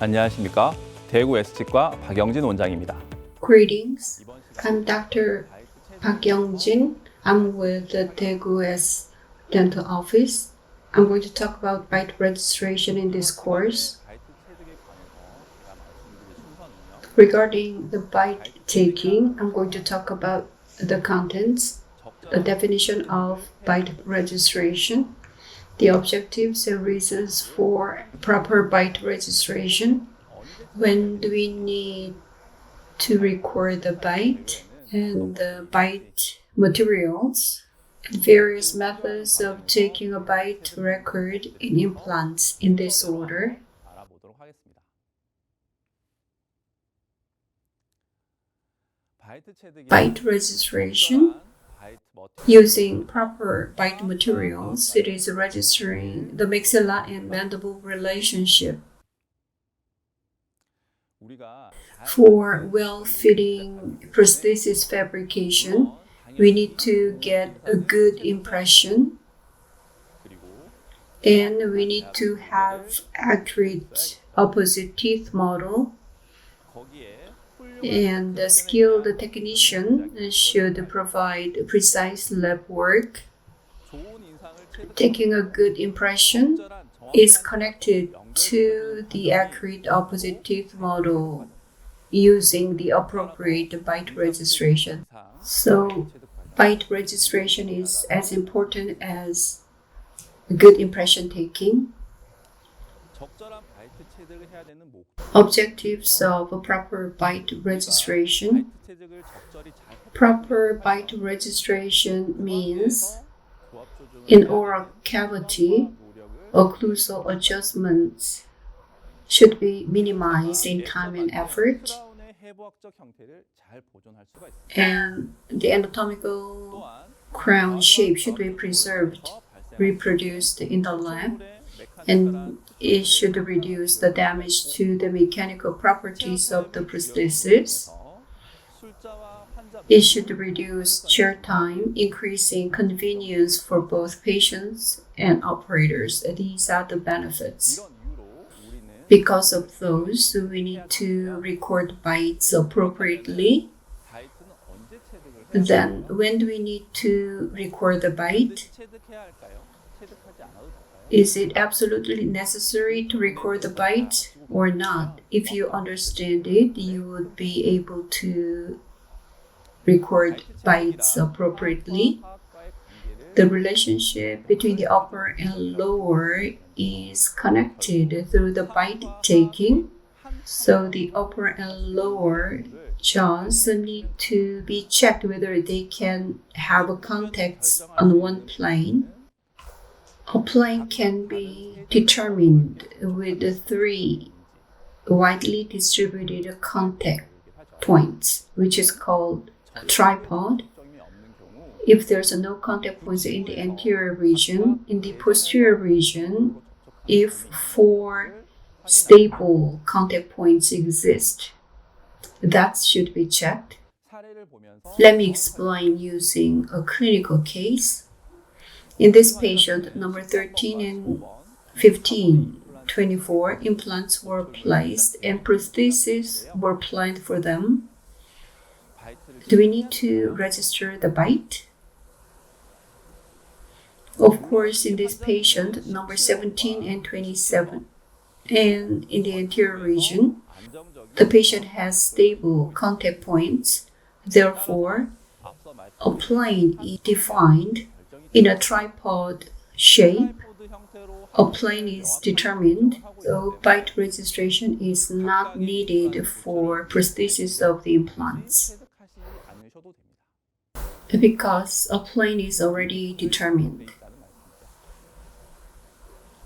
안녕하십니까? 대구 S치과 박영진 원장입니다. Greetings, I'm Dr. Park Young-jin. I'm with the Daegu S Dental Office. I'm going to talk about bite registration in this course. Regarding the bite taking, I'm going to talk about the contents, the definition of bite registration, the objectives and reasons for proper bite registration, when do we need to record the bite, and the bite materials, and various methods of taking a bite record in implants in this order. Bite registration. Using proper bite materials, it is registering the maxilla and mandible relationship. For well-fitting prosthesis fabrication, we need to get a good impression, and we need to have accurate opposite teeth model, and the skilled technician should provide precise lab work. Taking a good impression is connected to the accurate opposite teeth model using the appropriate bite registration. So, bite registration is as important as good impression taking. Objectives of a proper bite registration. Proper bite registration means in oral cavity, occlusal adjustments should be minimized in time and effort, and the anatomical crown shape should be preserved, reproduced in the lab, and it should reduce the damage to the mechanical properties of the prosthesis. It should reduce chair time, increasing convenience for both patients and operators. These are the benefits. Because of those, we need to record bites appropriately. Then, when do we need to record the bite? Is it absolutely necessary to record the bite or not? If you understand it, you would be able to record bites appropriately. The relationship between the upper and lower is connected through the bite taking. So the upper and lower jaws need to be checked whether they can have contacts on one plane. A plane can be determined with 3 widely distributed contact points, which is called a tripod. If there's no contact points in the anterior region, in the posterior region, if 4 stable contact points exist, that should be checked. Let me explain using a clinical case. In this patient, number 13 and 15, 24, implants were placed and prostheses were planned for them. Do we need to register the bite? Of course, in this patient, number 17 and 27, and in the anterior region, the patient has stable contact points. Therefore, a plane is defined in a tripod shape. A plane is determined, so bite registration is not needed for prosthesis of the implants because a plane is already determined.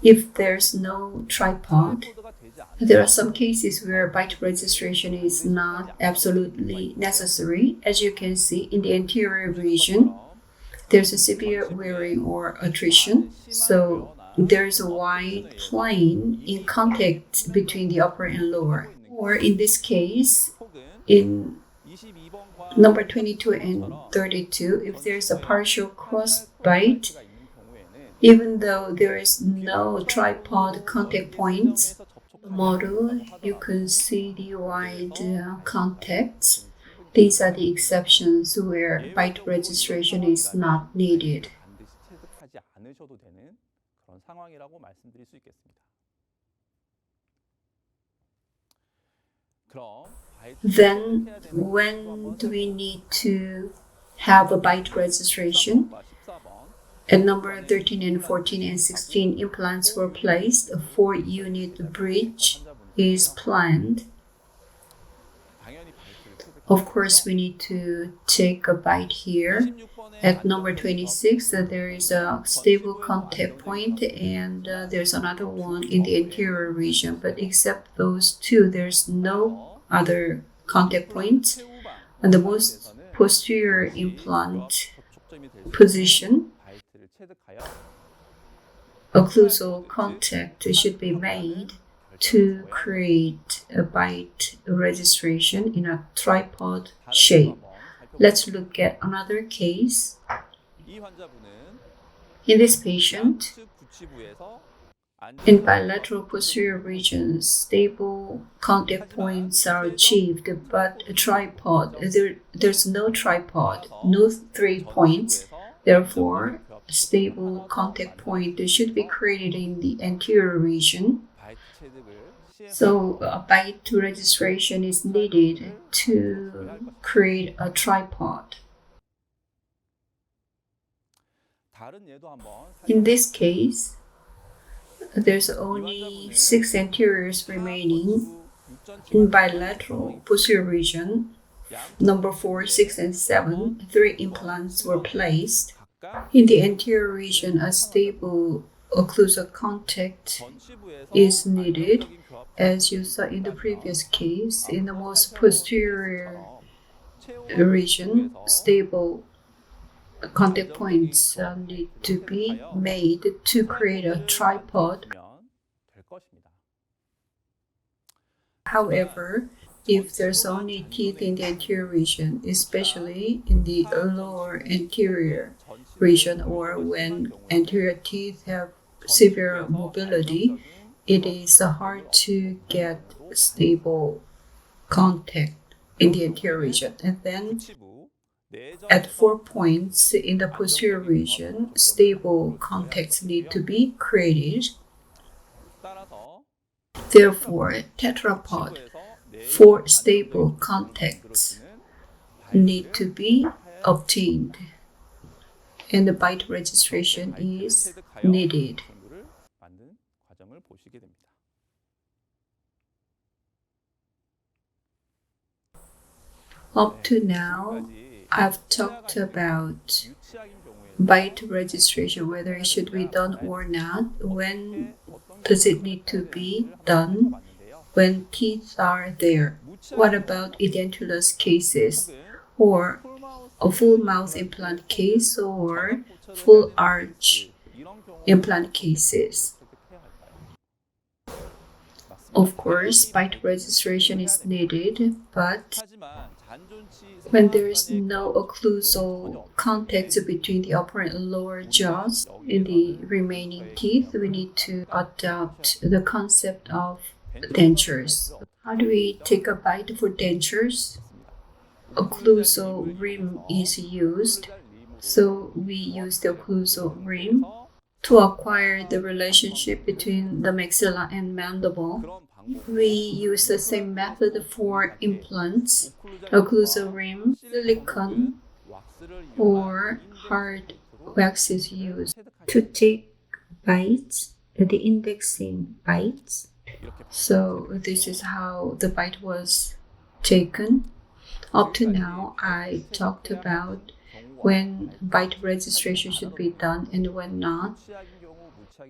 If there's no tripod, there are some cases where bite registration is not absolutely necessary. As you can see, in the anterior region, there's a severe wearing or attrition, so there's a wide plane in contact between the upper and lower. Or in this case, in number 22 and 32, if there's a partial cross bite, even though there is no tripod contact points, model, you can see the wide contacts. These are the exceptions where byte registration is not needed. 반드시 체득하지 않으셔도 되는 그런 상황이라고 말씀드릴 수 있겠습니다. 그럼 Then, when do we need to have a byte registration? At number 13 and 14 and 16, implants were placed. A 4-unit bridge is planned. Of course, we need to take a byte here. At number 26, there is a stable contact point, and there's another one in the anterior region. But except those two, there's no other contact points. And the most posterior implant position, occlusal contact should be made to create a byte registration in a tripod shape. Let's look at another case. In this patient, in bilateral posterior regions, stable contact points are achieved, but a tripod, there's no tripod, no 3 points. Therefore, a stable contact point should be created in the anterior region. So a byte registration is needed to create a tripod. In this case, there's only 6 anteriors remaining. In bilateral posterior region, number 4, 6, and 7, 3 implants were placed. In the anterior region, a stable occlusal contact is needed. As you saw in the previous case, in the most posterior region, stable contact points need to be made to create a tripod. However, if there's only teeth in the anterior region, especially in the lower anterior region, or when anterior teeth have severe mobility, it is hard to get stable contact in the anterior region. And then at 4 points in the posterior region, stable contacts need to be created. Therefore, tetrapod, 4 stable contacts need to be obtained, and the byte registration is needed. Up to now, I've talked about byte registration, whether it should be done or not. When does it need to be done? When teeth are there. What about edentulous cases, or a full mouth implant case, or full arch implant cases? Of course, byte registration is needed, but when there is no occlusal contact between the upper and lower jaws in the remaining teeth, we need to adopt the concept of dentures. How do we take a bite for dentures? Occlusal rim is used, so we use the occlusal rim to acquire the relationship between the maxilla and mandible. We use the same method for implants. Occlusal rim, silicone, or hard wax is used to take bites, the indexing bites. So this is how the bite was taken. Up to now, I talked about when byte registration should be done and when not,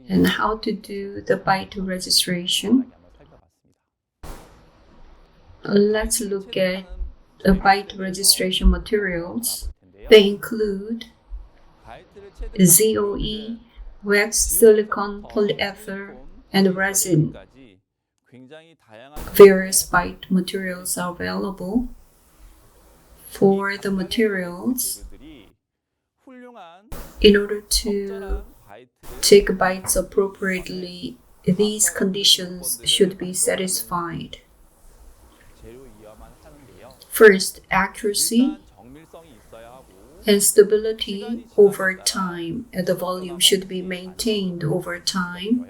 and how to do the byte registration. Let's look at the byte registration materials. They include ZOE, wax, silicone, polyether, and resin. Various byte materials are available. For the materials, in order to take bites appropriately these conditions should be satisfied. First, accuracy and stability over time. The volume should be maintained over time.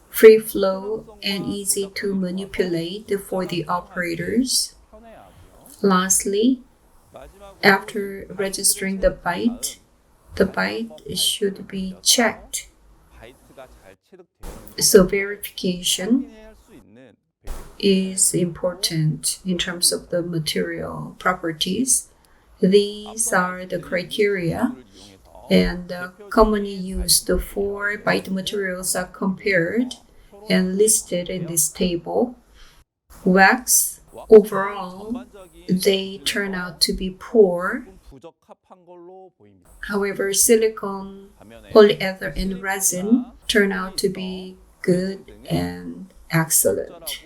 Free flow and easy to manipulate for the operators. Lastly, after registering the byte should be checked. So verification is important in terms of the material properties. These are the criteria, and commonly used 4 byte materials are compared and listed in this table. Wax, overall, they turn out to be poor. However, silicon, polyether, and resin turn out to be good and excellent.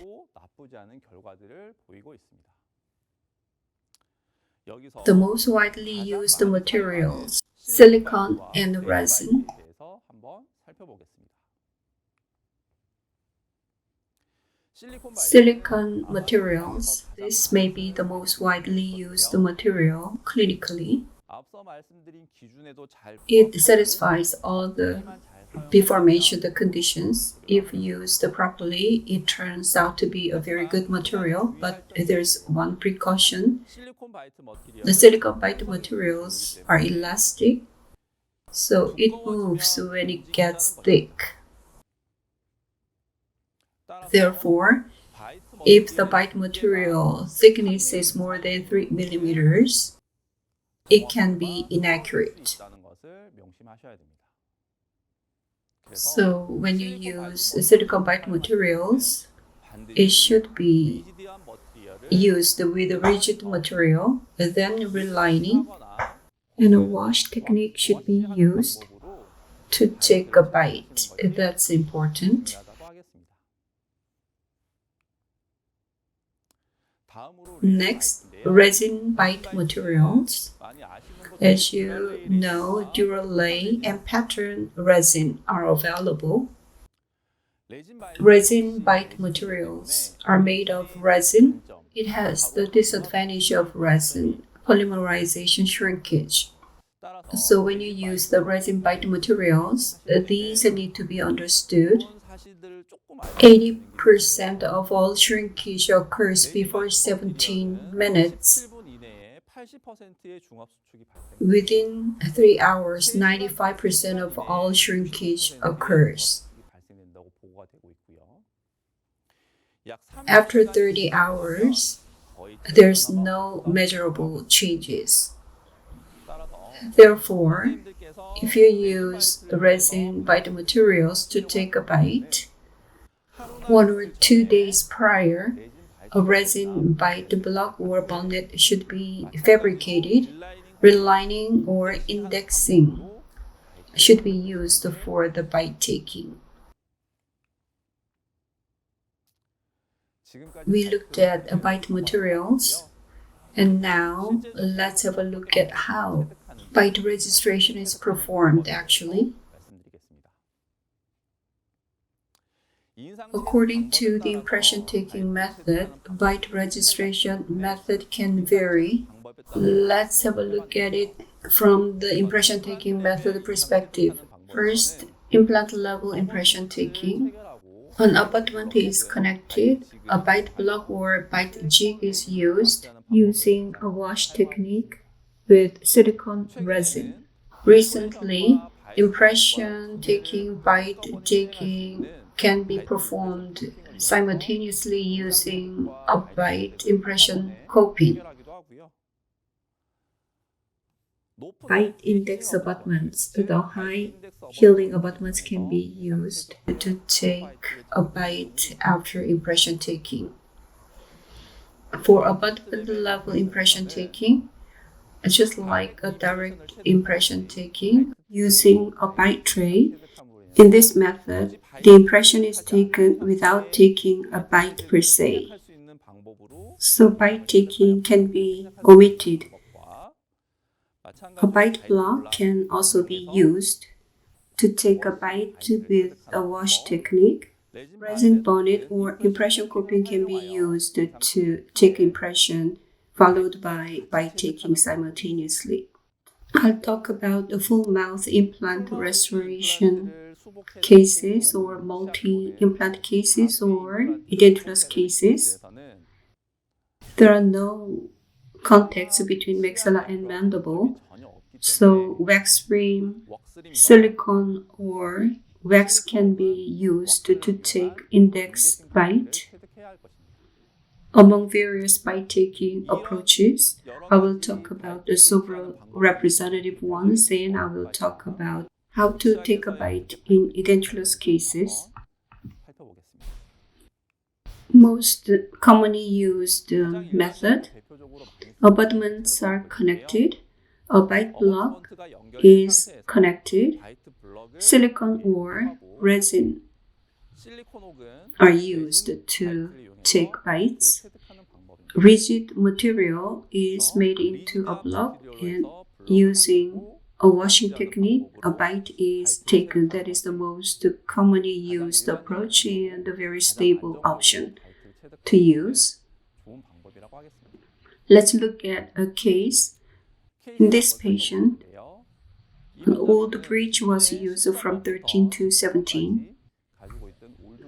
The most widely used materials, silicon and resin. Silicon materials. This may be the most widely used material clinically. It satisfies all the before mentioned conditions. If used properly, it turns out to be a very good material, but there's one precaution. The silicon byte materials are elastic, so it moves when it gets thick. Therefore, if the byte material thickness is more than 3 millimeters, it can be inaccurate. So when you use silicon byte materials, it should be used with a rigid material, then relining, and a wash technique should be used to take a bite. That's important. Next, resin byte materials. As you know, Duralay and pattern resin are available. Resin byte materials are made of resin. It has the disadvantage of resin, polymerization shrinkage. So when you use the resin byte materials, these need to be understood. 80% of all shrinkage occurs before 17 minutes. Within 3 hours, 95% of all shrinkage occurs. After 30 hours, there's no measurable changes. Therefore, if you use resin byte materials to take a bite, 1 or 2 days prior, a resin byte block or bonnet should be fabricated. Relining or indexing should be used for the bite taking. We looked at byte materials, and now let's have a look at how byte registration is performed actually. According to the impression-taking method, byte registration method can vary. Let's have a look at it from the impression-taking method perspective. First, implant-level impression-taking. An abutment is connected. A byte block or byte jig is used using a wash technique with silicone resin. Recently, impression-taking, byte jigging can be performed simultaneously using a byte impression coping. Byte index abutments. The high healing abutments can be used to take a bite after impression taking. For abutment level impression taking, just like a direct impression taking using a bite tray, in this method, the impression is taken without taking a bite per se. So bite taking can be omitted. A bite block can also be used to take a bite with a wash technique. Resin bonnet or impression coping can be used to take impression followed by bite taking simultaneously. I'll talk about the full mouth implant restoration cases or multi-implant cases or edentulous cases. There are no contacts between maxilla and mandible, so wax frame, silicone, or wax can be used to take index bite. Among various bite-taking approaches, I will talk about the several representative ones, and I will talk about how to take a bite in edentulous cases. Most commonly used method, abutments are connected, a bite block is connected, silicone or resin are used to take bites. Rigid material is made into a block, and using a washing technique, a bite is taken. That is the most commonly used approach and a very stable option to use. Let's look at a case. In this patient, an old bridge was used from 13 to 17.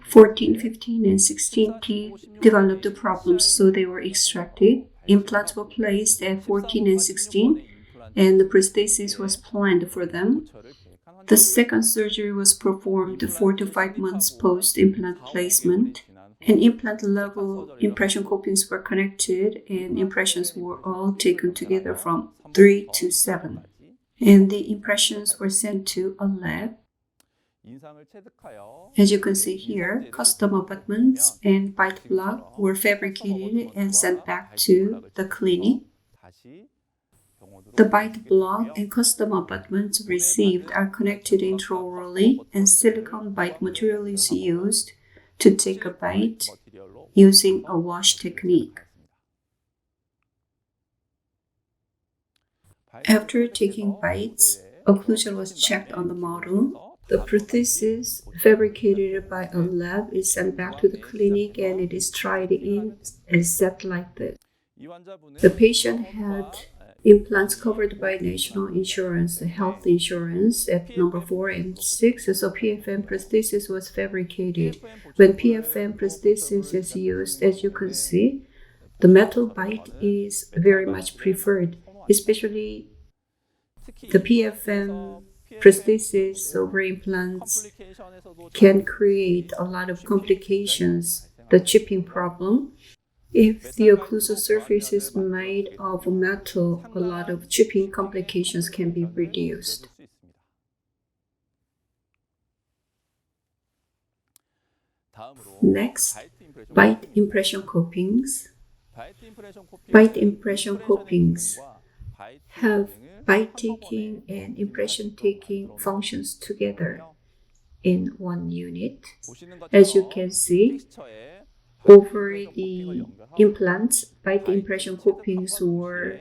14, 15, and 16 teeth developed problems, so they were extracted. Implants were placed at 14 and 16, and the prosthesis was planned for them. The second surgery was performed 4 to 5 months post-implant placement, and implant-level impression copings were connected, and impressions were all taken together from 3 to 7. And the impressions were sent to a lab. As you can see here, custom abutments and bite block were fabricated and sent back to the clinic. The bite block and custom abutments received are connected intraorally, and silicone bite material is used to take a bite using a wash technique. After taking bites, occlusion was checked on the model. The prosthesis fabricated by a lab is sent back to the clinic, and it is tried in and set like this. The patient had implants covered by national insurance, health insurance at number 4 and 6, so PFM prosthesis was fabricated. When PFM prosthesis is used, as you can see, the metal bite is very much preferred, especially the PFM prosthesis over implants can create a lot of complications. The chipping problem. If the occlusal surface is made of metal, a lot of chipping complications can be reduced. Next, bite impression copings. Bite impression copings have bite-taking and impression-taking functions together in one unit. As you can see, over the implants, bite impression copings were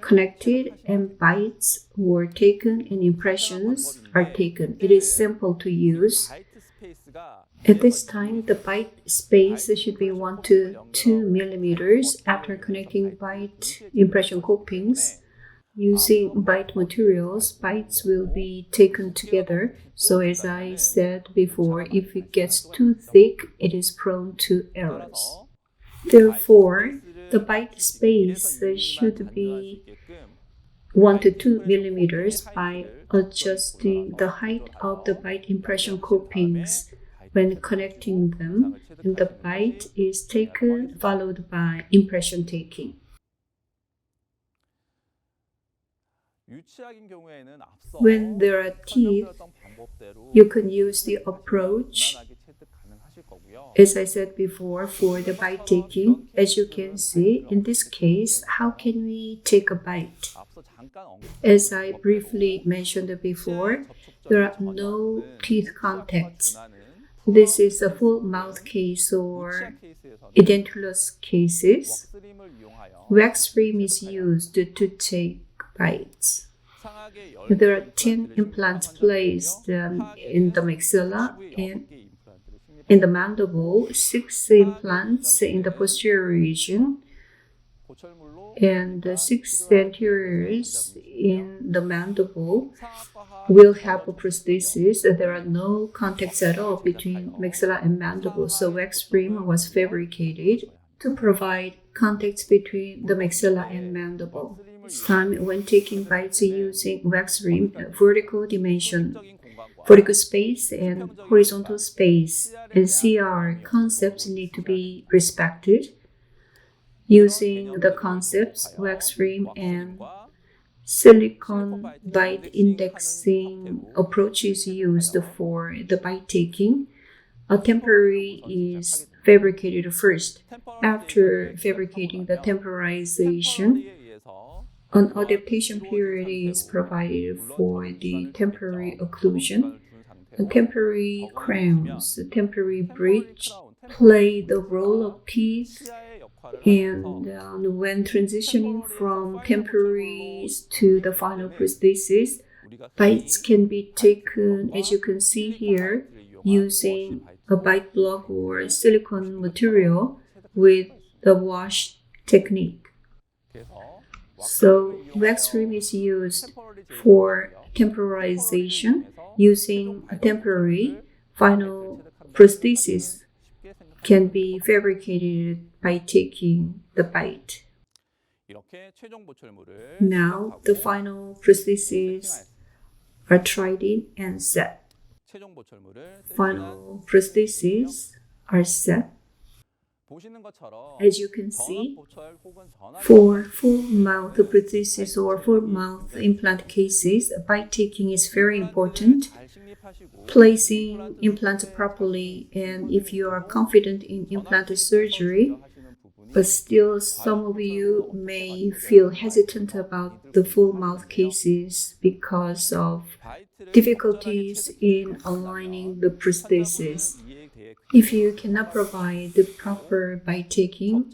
connected and bites were taken and impressions are taken. It is simple to use. At this time, the bite space should be 1 to 2 millimeters. After connecting bite impression copings, using bite materials, bites will be taken together. So as I said before, if it gets too thick, it is prone to errors. Therefore, the bite space should be 1 to 2 millimeters by adjusting the height of the bite impression copings when connecting them, and the bite is taken followed by impression taking. When there are teeth, you can use the approach, as I said before, for the bite taking. As you can see, in this case, how can we take a bite? As I briefly mentioned before, there are no teeth contacts. This is a full mouth case or edentulous cases. Wax frame is used to take bites. There are 10 implants placed in the maxilla, and in the mandible, 6 implants in the posterior region, and 6 anteriors in the mandible will have a prosthesis. There are no contacts at all between maxilla and mandible, so wax rim was fabricated to provide contacts between the maxilla and mandible. This time, when taking bites using wax rim, vertical space and horizontal space and CR concepts need to be respected. Using the concepts, wax rim and silicon bite indexing approach is used for the bite taking. A temporary is fabricated first. After fabricating the temporization, an adaptation period is provided for the temporary occlusion. The temporary crowns, the temporary bridge play the role of teeth, and when transitioning from temporaries to the final prosthesis, bites can be taken, as you can see here, using a bite block or silicone material with the wash technique. So wax rim is used for temporization. Using a temporary, final prosthesis can be fabricated by taking the bite. Now the final prostheses are tried in and set. Final prostheses are set. As you can see, for full mouth prosthesis or full mouth implant cases, bite taking is very important. Placing implants properly, and if you are confident in implant surgery, but still some of you may feel hesitant about the full mouth cases because of difficulties in aligning the prosthesis. If you cannot provide the proper bite taking,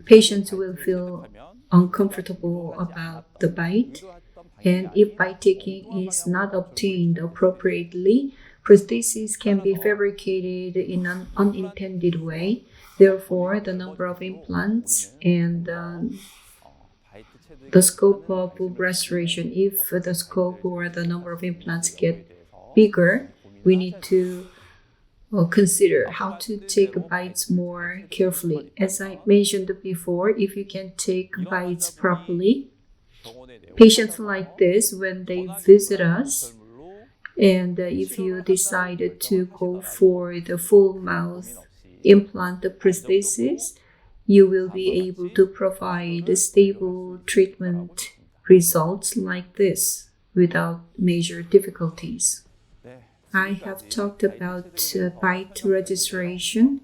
patients will feel uncomfortable about the bite. And if bite taking is not obtained appropriately, prosthesis can be fabricated in an unintended way. Therefore, the number of implants and the scope of restoration, if the scope or the number of implants get bigger, we need to consider how to take bites more carefully. As I mentioned before, if you can take bites properly, patients like this, when they visit us, and if you decide to go for the full mouth implant prosthesis, you will be able to provide stable treatment results like this without major difficulties. I have talked about bite registration.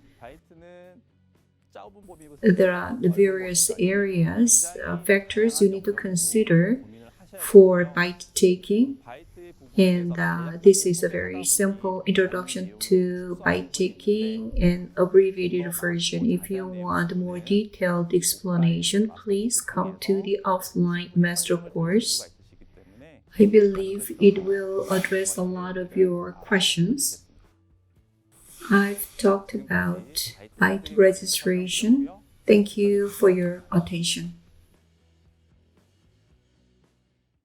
There are the various areas, factors you need to consider for bite taking. And this is a very simple introduction to bite taking and abbreviated version. If you want more detailed explanation, please come to the offline master course. I believe it will address a lot of your questions. I've talked about bite registration. Thank you for your attention.